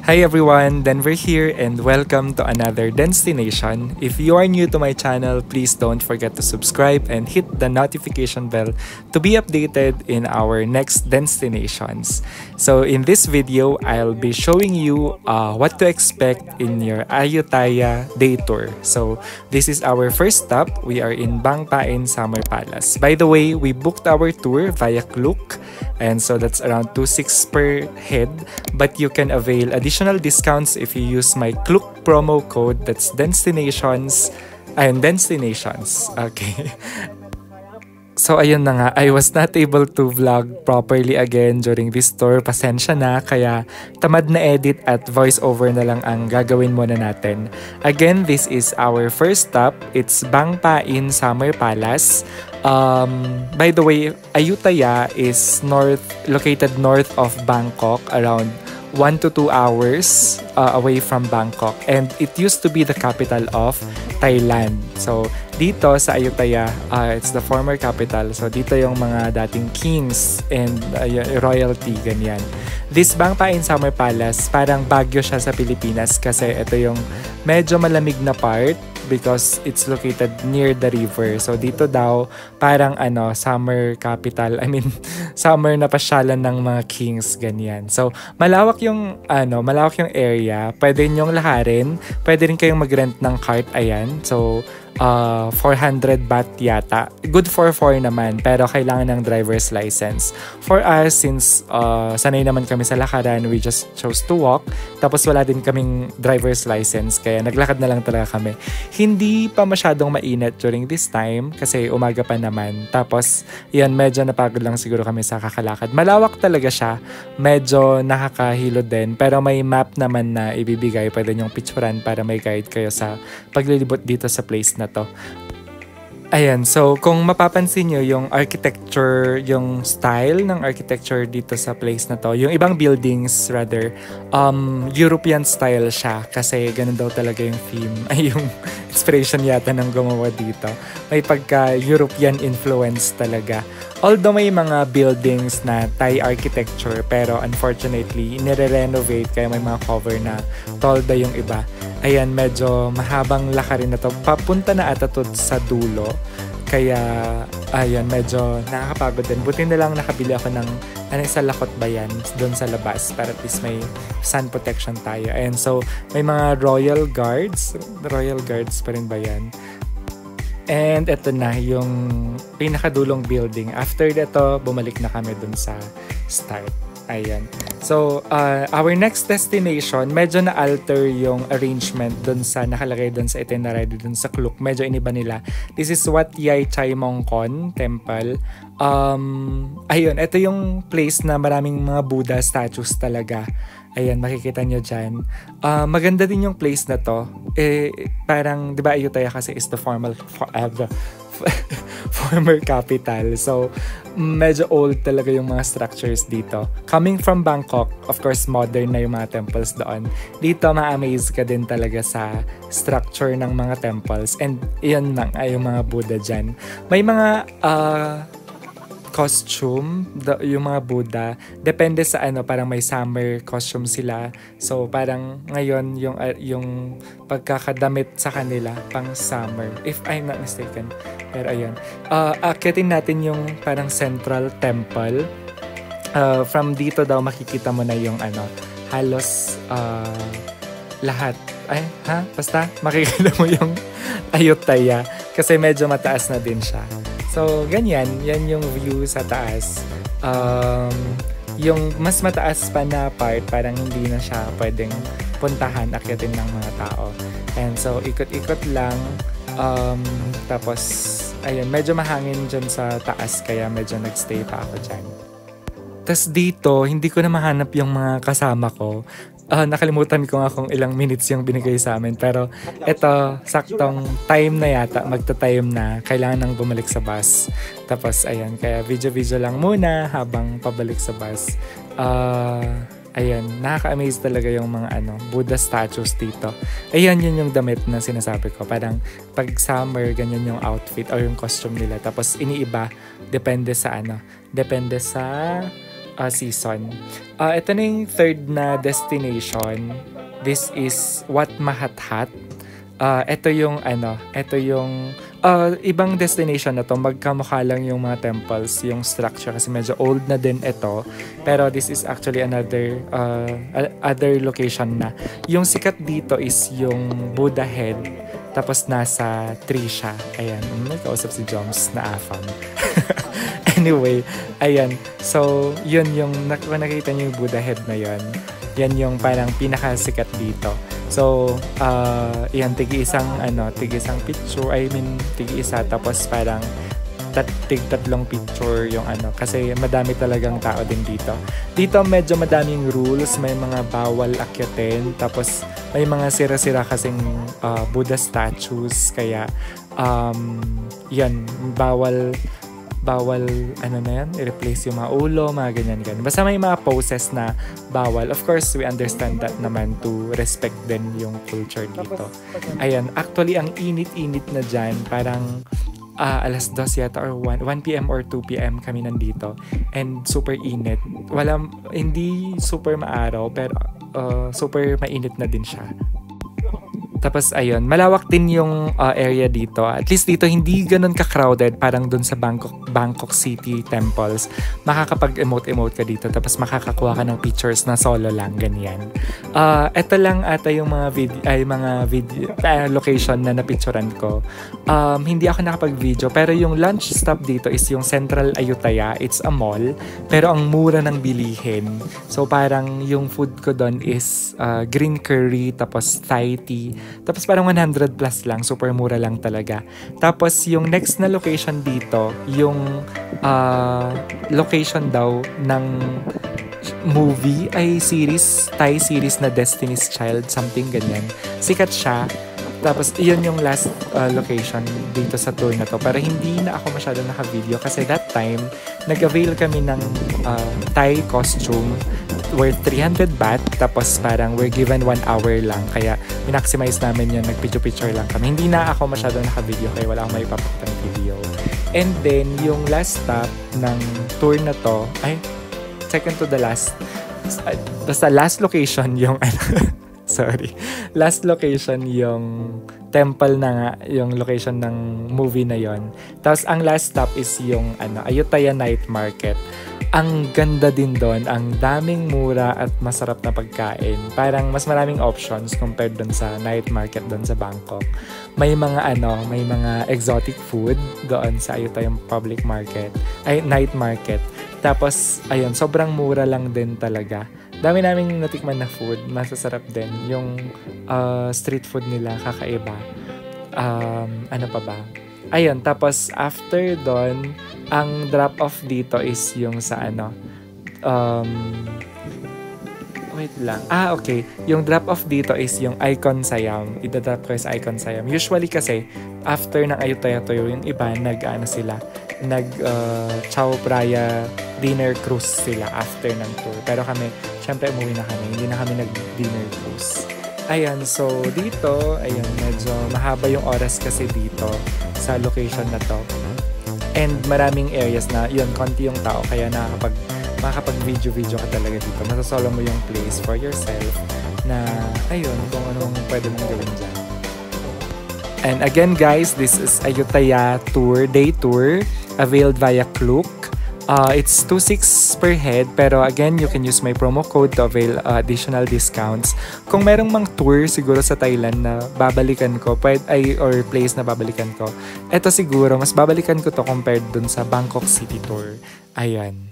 Hi everyone, Denver here and welcome to another destination. If you are new to my channel, please don't forget to subscribe and hit the notification bell to be updated in our next destinations. So in this video, I'll be showing you what to expect in your Ayutthaya day tour. So this is our first stop. We are in Bang Paen Summer Palace. By the way, we booked our tour via Klook, and so that's around 2,600 per head, but you can avail additional discounts if you use my Klook promo code. That's destinations. Okay. So ayun na nga, I was not able to vlog properly again during this tour. Pasensya na, kaya tamad na edit at voiceover na lang ang gagawin muna natin. Again, this is our first stop. It's Bang Paen Summer Palace. By the way, Ayutthaya is located north of Bangkok, around 1 to 2 hours away from Bangkok, and it used to be the capital of Thailand. So dito sa Ayutthaya, it's the former capital. So dito yung mga dating kings and royalty, ganyan. This Bang Paen Summer Palace, parang Baguio siya sa Pilipinas kasi ito yung medyo malamig na part because it's located near the river. So dito daw parang summer capital. I mean, summer na pasyalan ng mga kings, ganyan. So malawak yung area. Pwede nyong laharin. Pwede rin kayong mag-rent ng cart, ayan. So 400 baht yata. Good for 4 naman, pero kailangan ng driver's license. For us, since sanay naman kami sa lakaran, we just chose to walk. Tapos wala din kaming driver's license, kaya naglakad na lang talaga kami. Hindi pa masyadong mainit during this time kasi umaga pa naman. Tapos yan, medyo napagod lang siguro kami sa kakalakad. Malawak talaga siya, medyo nakakahilo din, pero may map naman na ibibigay. Pwede nyong picturean para may guide kayo sa paglilibot dito sa place na to. Ayan, so kung mapapansin nyo yung architecture, yung style ng architecture dito sa place na to, yung ibang buildings rather, European style siya kasi ganun daw talaga yung theme, ay yung inspiration yata ng gumawa dito. May pagka-European influence talaga. Although may mga buildings na Thai architecture, pero unfortunately, nire-renovate kaya may mga cover na tolda yung iba. Ayan, medyo mahabang lakarin na to. Papunta na ata to sa dulo. Kaya, ayan, medyo nakakapagod din. Buti na lang nakabili ako ng sa lakot ba yan? Doon sa labas. Para at least may sun protection tayo. Ayan, so may mga royal guards. Royal guards pa rin ba yan? And ito na yung pinakadulong building. After dito, bumalik na kami dun sa start. Ayan. So, our next destination, medyo na-alter yung arrangement dun sa nakalagay dun sa itinerary dun sa Klook. Medyo iniba nila. This is Wat Yai Chai Mong Kon Temple. Ayun, ito yung place na maraming mga Buddha statues talaga. Ayan, makikita nyo dyan. Maganda din yung place na to. Parang, di ba, Ayutthaya kasi is the former capital. So, medyo old talaga yung mga structures dito. Coming from Bangkok, of course, modern na yung mga temples doon. Dito, ma-amaze ka din talaga sa structure ng mga temples. And, yun lang ay yung mga Buddha dyan. May mga costume, yung mga Buddha, depende sa parang may summer costume sila. So parang ngayon yung pagkakadamit sa kanila pang summer, if I'm not mistaken. Pero ayun, akitin natin yung parang central temple. From dito daw makikita mo na yung halos lahat. Basta makikita mo yung Ayutthaya kasi medyo mataas na din siya. So, ganyan. Yan yung view sa taas. Yung mas mataas pa na part, parang hindi na siya pwedeng puntahan, akyatin ng mga tao. And so, ikot-ikot lang. Tapos, ayun, medyo mahangin dyan sa taas, kaya medyo nagstay pa ako dyan. Tapos dito, hindi ko na mahanap yung mga kasama ko. Nakalimutan ko nga kung ilang minutes yung binigay sa amin. Pero ito, saktong time na yata, magta-time na. Kailangan nang bumalik sa bus. Tapos ayan, kaya video-video lang muna habang pabalik sa bus. Ayan, nakaka-amaze talaga yung mga Buddha statues dito. Ayan, yun yung damit na sinasabi ko. Parang pag summer, ganyan yung outfit or yung costume nila. Tapos iniiba, depende sa season. Ito na yung third na destination. This is Wat Mahathat. Ito yung ibang destination na to, magkamukha lang yung mga temples, yung structure kasi medyo old na din ito. Pero this is actually another other location na. Yung sikat dito is yung Buddha head, tapos nasa tree siya. Ayan, may kausap si Joms na afam. Anyway, ayan. So, yun yung nakita niyo yung Buddha head na yun. Yan yung parang pinakasikat dito. So, yan, tig-isang picture, tig-isa, tapos parang tig-tatlong picture yung kasi madami talagang tao din dito. Dito medyo madaming rules, may mga bawal akyatin, tapos may mga sira-sira kasing Buddha statues, kaya yan, bawal i-replace yung mga ulo, mga ganyan. Basta may mga poses na bawal. Of course, we understand that naman to respect din yung culture dito. Ayan, actually, ang init-init na dyan, parang alas 2 yata or 1 p.m. or 2 p.m. kami nandito. And super init. Hindi super maaraw, pero super mainit na din siya. Tapos ayun, malawak din yung area dito. At least dito hindi ganun ka-crowded parang dun sa Bangkok City temples. Makakapag-emote ka dito, tapos makakakuha ka ng pictures na solo lang, ganyan. Ito lang ata yung mga video location na napicturan ko. Hindi ako nakapag-video, pero yung lunch stop dito is yung Central Ayutthaya. It's a mall, pero ang mura ng bilihin. So parang yung food ko doon is green curry, tapos Thai tea. Tapos parang 100 plus lang, super mura lang talaga. Tapos yung next na location dito, yung location daw ng movie ay Thai series na Destiny's Child, something ganyan. Sikat siya. Tapos iyon yung last location dito sa tour na to. Pero hindi na ako masyado naka-video kasi that time, nag-avail kami ng Thai costume worth 300 baht, tapos parang we're given 1 hour lang, kaya minaximize namin yun, nag-picture lang kami. Hindi na ako masyado naka-video kaya wala akong maipapakita ng video. And then yung last stop ng tour na to, second to the last, basta last location yung last location yung temple na nga, yung location ng movie na yon. Tapos ang last stop is yung Ayutthaya Night Market. Ang ganda din doon, ang daming mura at masarap na pagkain. Parang mas maraming options compared doon sa night market doon sa Bangkok. May mga exotic food doon sa Ayutthaya public market, night market. Tapos ayun, sobrang mura lang din talaga. Dami naming natikman na food, masasarap din. Yung street food nila kakaiba. Ano pa ba? Ayun, tapos after doon, ang drop-off dito is yung sa wait lang. Okay. Yung drop-off dito is yung Icon Siam. Ida-drop ko sa Icon Siam. Usually kasi, after ng Ayutthaya Toyo, yung iba, Chao Phraya dinner cruise sila after ng tour. Pero kami, syempre umuwi na kami. Hindi na kami nag-dinner cruise. Ayan, so dito, ayun, medyo mahaba yung oras kasi dito sa location na to. And maraming areas na, yun, konti yung tao, kaya makakapag-video ka talaga dito. Masasolo mo yung place for yourself na, ayun, kung anong pwede mong gawin dyan. And again guys, this is Ayutthaya tour, day tour, availed via Klook. It's 2,600 per head, pero again, you can use my promo code to avail additional discounts. Kung merong mang tour siguro sa Thailand na babalikan ko, or place na babalikan ko, eto siguro, mas babalikan ko to compared dun sa Bangkok City tour. Ayan.